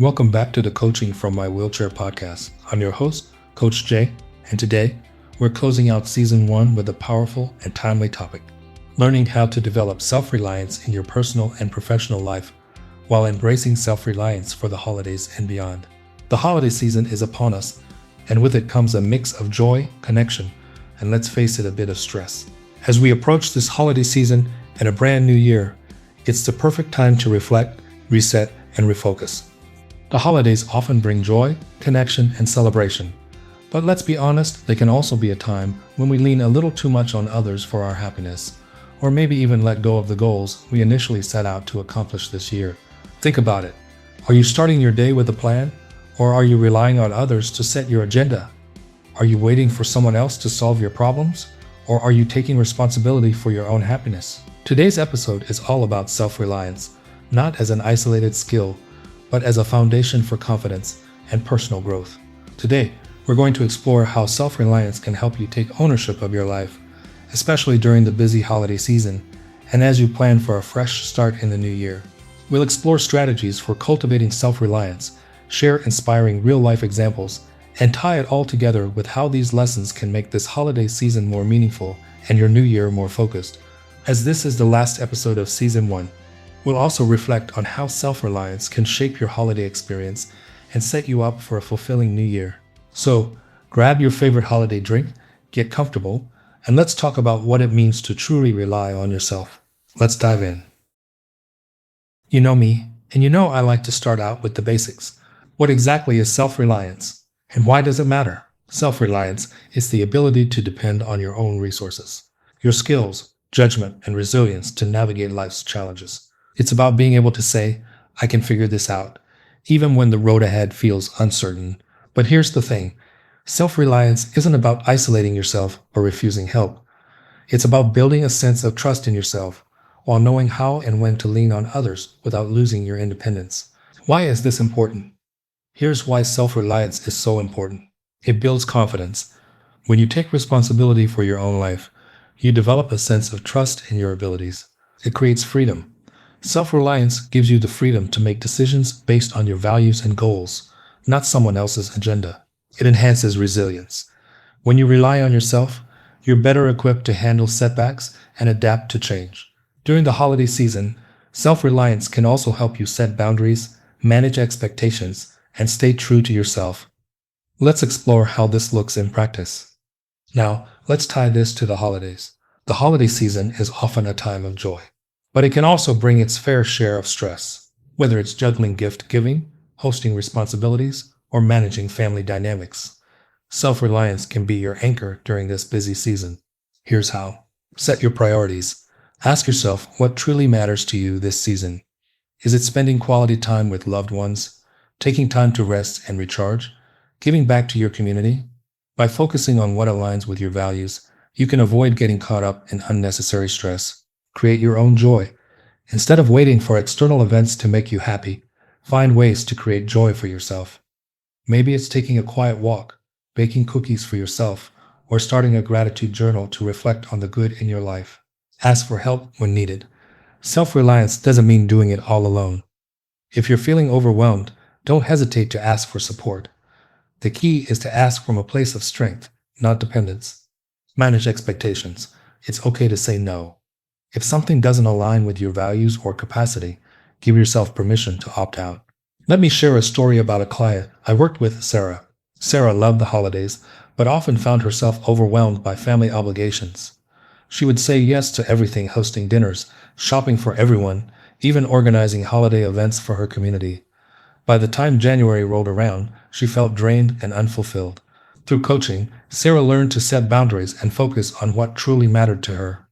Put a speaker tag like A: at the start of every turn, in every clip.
A: Welcome back to the Coaching from My Wheelchair podcast. I'm your host, Coach Jay, and today we're closing out Season 1 with a powerful and timely topic: learning how to develop self-reliance in your personal and professional life while embracing self-reliance for the holidays and beyond. The holiday season is upon us, and with it comes a mix of joy, connection, and let's face it, a bit of stress. As we approach this holiday season and a brand new year, it's the perfect time to reflect, reset, and refocus. The holidays often bring joy, connection, and celebration. But let's be honest, they can also be a time when we lean a little too much on others for our happiness, or maybe even let go of the goals we initially set out to accomplish this year. Think about it. Are you starting your day with a plan, or are you relying on others to set your agenda? Are you waiting for someone else to solve your problems, or are you taking responsibility for your own happiness? Today's episode is all about self-reliance, not as an isolated skill, but as a foundation for confidence and personal growth. Today, we're going to explore how self-reliance can help you take ownership of your life, especially during the busy holiday season, and as you plan for a fresh start in the new year. We'll explore strategies for cultivating self-reliance, share inspiring real-life examples, and tie it all together with how these lessons can make this holiday season more meaningful and your new year more focused. As this is the last episode of Season 1, we'll also reflect on how self-reliance can shape your holiday experience and set you up for a fulfilling new year. So, grab your favorite holiday drink, get comfortable, and let's talk about what it means to truly rely on yourself. Let's dive in. You know me, and you know I like to start out with the basics. What exactly is self-reliance, and why does it matter? Self-reliance is the ability to depend on your own resources, your skills, judgment, and resilience to navigate life's challenges. It's about being able to say, I can figure this out, even when the road ahead feels uncertain. But here's the thing. Self-reliance isn't about isolating yourself or refusing help. It's about building a sense of trust in yourself while knowing how and when to lean on others without losing your independence. Why is this important? Here's why self-reliance is so important. It builds confidence. When you take responsibility for your own life, you develop a sense of trust in your abilities. It creates freedom. Self-reliance gives you the freedom to make decisions based on your values and goals, not someone else's agenda. It enhances resilience. When you rely on yourself, you're better equipped to handle setbacks and adapt to change. During the holiday season, self-reliance can also help you set boundaries, manage expectations, and stay true to yourself. Let's explore how this looks in practice. Now, let's tie this to the holidays. The holiday season is often a time of joy, but it can also bring its fair share of stress, whether it's juggling gift giving, hosting responsibilities, or managing family dynamics. Self-reliance can be your anchor during this busy season. Here's how. Set your priorities. Ask yourself what truly matters to you this season. Is it spending quality time with loved ones, taking time to rest and recharge, giving back to your community? By focusing on what aligns with your values, you can avoid getting caught up in unnecessary stress. Create your own joy. Instead of waiting for external events to make you happy, find ways to create joy for yourself. Maybe it's taking a quiet walk, baking cookies for yourself, or starting a gratitude journal to reflect on the good in your life. Ask for help when needed. Self-reliance doesn't mean doing it all alone. If you're feeling overwhelmed, don't hesitate to ask for support. The key is to ask from a place of strength, not dependence. Manage expectations. It's okay to say no. If something doesn't align with your values or capacity, give yourself permission to opt out. Let me share a story about a client I worked with, Sarah. Sarah loved the holidays, but often found herself overwhelmed by family obligations. She would say yes to everything: hosting dinners, shopping for everyone, even organizing holiday events for her community. By the time January rolled around, she felt drained and unfulfilled. Through coaching, Sarah learned to set boundaries and focus on what truly mattered to her.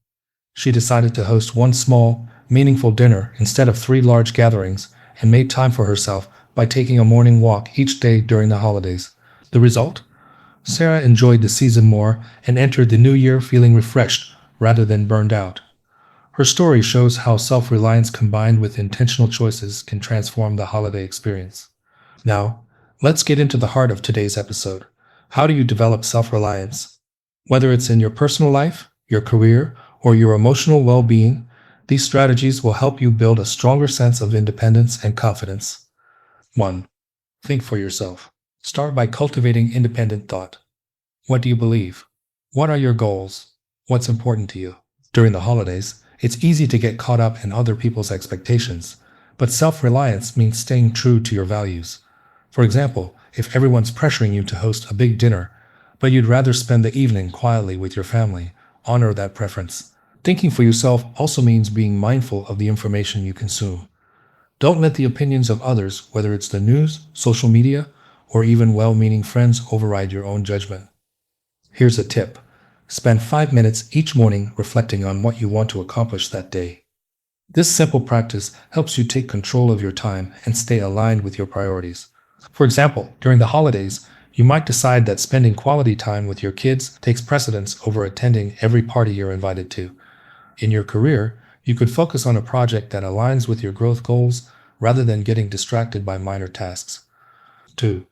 A: She decided to host one small, meaningful dinner instead of 3 large gatherings, and made time for herself by taking a morning walk each day during the holidays. The result? Sarah enjoyed the season more and entered the new year feeling refreshed rather than burned out. Her story shows how self-reliance combined with intentional choices can transform the holiday experience. Now, let's get into the heart of today's episode. How do you develop self-reliance? Whether it's in your personal life, your career, or your emotional well-being, these strategies will help you build a stronger sense of independence and confidence. 1. Think for yourself. Start by cultivating independent thought. What do you believe? What are your goals? What's important to you? During the holidays, it's easy to get caught up in other people's expectations, but self-reliance means staying true to your values. For example, if everyone's pressuring you to host a big dinner, but you'd rather spend the evening quietly with your family, honor that preference. Thinking for yourself also means being mindful of the information you consume. Don't let the opinions of others, whether it's the news, social media, or even well-meaning friends, override your own judgment. Here's a tip. Spend 5 minutes each morning reflecting on what you want to accomplish that day. This simple practice helps you take control of your time and stay aligned with your priorities. For example, during the holidays, you might decide that spending quality time with your kids takes precedence over attending every party you're invited to. In your career, you could focus on a project that aligns with your growth goals rather than getting distracted by minor tasks. 2.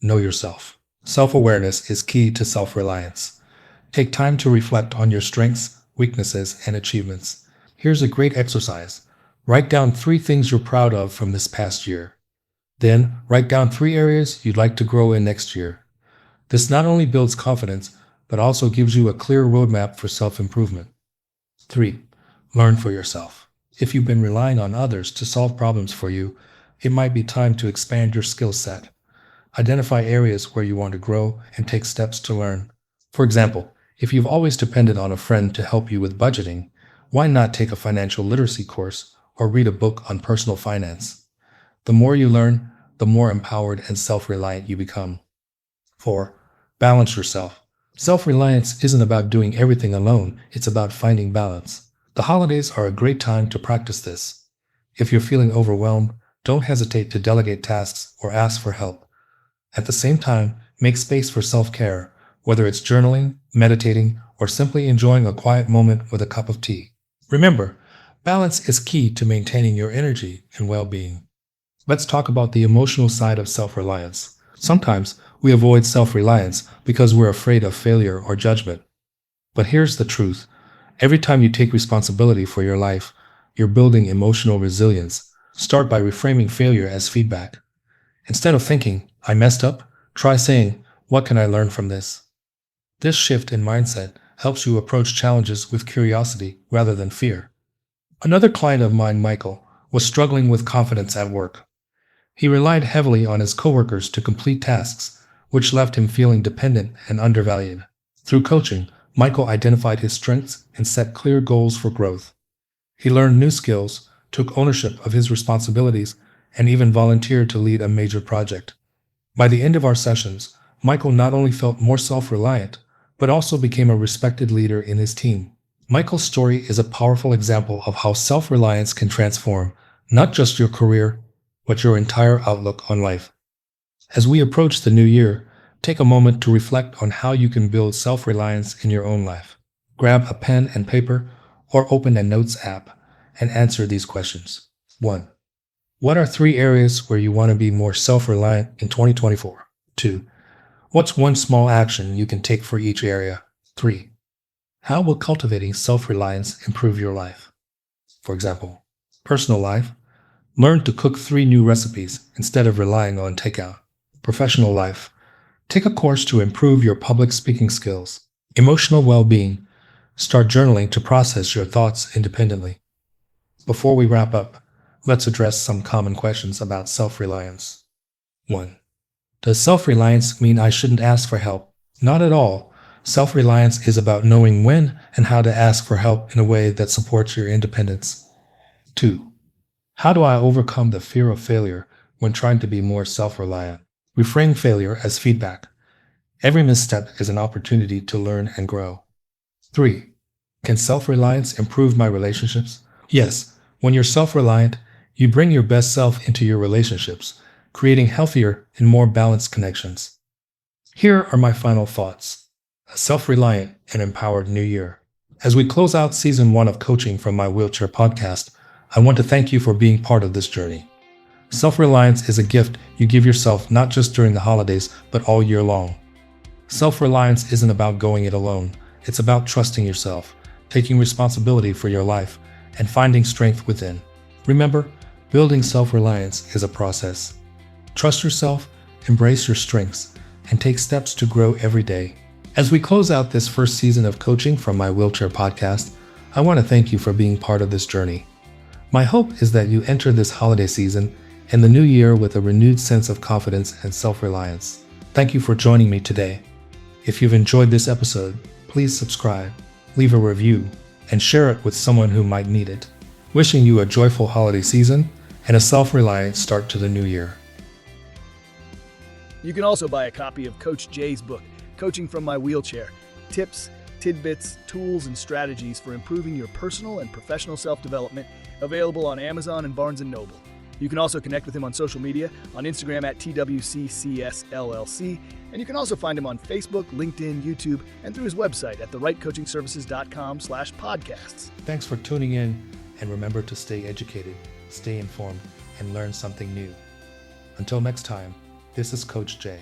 A: Know yourself. Self-awareness is key to self-reliance. Take time to reflect on your strengths, weaknesses, and achievements. Here's a great exercise. Write down 3 things you're proud of from this past year. Then, write down 3 areas you'd like to grow in next year. This not only builds confidence, but also gives you a clear roadmap for self-improvement. 3. Learn for yourself. If you've been relying on others to solve problems for you, it might be time to expand your skill set. Identify areas where you want to grow and take steps to learn. For example, if you've always depended on a friend to help you with budgeting, why not take a financial literacy course or read a book on personal finance? The more you learn, the more empowered and self-reliant you become. 4. Balance yourself. Self-reliance isn't about doing everything alone, it's about finding balance. The holidays are a great time to practice this. If you're feeling overwhelmed, don't hesitate to delegate tasks or ask for help. At the same time, make space for self-care, whether it's journaling, meditating, or simply enjoying a quiet moment with a cup of tea. Remember, balance is key to maintaining your energy and well-being. Let's talk about the emotional side of self-reliance. Sometimes we avoid self-reliance because we're afraid of failure or judgment. But here's the truth. Every time you take responsibility for your life, you're building emotional resilience. Start by reframing failure as feedback. Instead of thinking, I messed up, try saying, what can I learn from this? This shift in mindset helps you approach challenges with curiosity rather than fear. Another client of mine, Michael, was struggling with confidence at work. He relied heavily on his coworkers to complete tasks, which left him feeling dependent and undervalued. Through coaching, Michael identified his strengths and set clear goals for growth. He learned new skills, took ownership of his responsibilities, and even volunteered to lead a major project. By the end of our sessions, Michael not only felt more self-reliant, but also became a respected leader in his team. Michael's story is a powerful example of how self-reliance can transform not just your career, but your entire outlook on life. As we approach the new year, take a moment to reflect on how you can build self-reliance in your own life. Grab a pen and paper or open a notes app and answer these questions. 1. What are 3 areas where you want to be more self-reliant in 2024? 2. What's one small action you can take for each area? 3. How will cultivating self-reliance improve your life? For example, personal life. Learn to cook 3 new recipes instead of relying on takeout. Professional life. Take a course to improve your public speaking skills. Emotional well-being. Start journaling to process your thoughts independently. Before we wrap up, let's address some common questions about self-reliance. 1. Does self-reliance mean I shouldn't ask for help? Not at all. Self-reliance is about knowing when and how to ask for help in a way that supports your independence. 2. How do I overcome the fear of failure when trying to be more self-reliant? Reframe failure as feedback. Every misstep is an opportunity to learn and grow. 3. Can self-reliance improve my relationships? Yes. When you're self-reliant, you bring your best self into your relationships, creating healthier and more balanced connections. Here are my final thoughts. A self-reliant and empowered new year. As we close out Season 1 of Coaching from My Wheelchair podcast, I want to thank you for being part of this journey. Self-reliance is a gift you give yourself not just during the holidays, but all year long. Self-reliance isn't about going it alone. It's about trusting yourself, taking responsibility for your life, and finding strength within. Remember, building self-reliance is a process. Trust yourself, embrace your strengths, and take steps to grow every day. As we close out this first season of coaching from my wheelchair podcast, I want to thank you for being part of this journey. My hope is that you enter this holiday season and the new year with a renewed sense of confidence and self-reliance. Thank you for joining me today. If you've enjoyed this episode, please subscribe, leave a review, and share it with someone who might need it. Wishing you a joyful holiday season and a self-reliant start to the new year.
B: You can also buy a copy of Coach Jay's book, Coaching from My Wheelchair: Tips, Tidbits, Tools, and Strategies for Improving Your Personal and Professional Self-Development, available on Amazon and Barnes & Noble. You can also connect with him on social media, on Instagram at TWCCSLLC, and you can also find him on Facebook, LinkedIn, YouTube, and through his website at therightcoachingservices.com/podcasts.
A: Thanks for tuning in, and remember to stay educated, stay informed, and learn something new. Until next time, this is Coach Jay.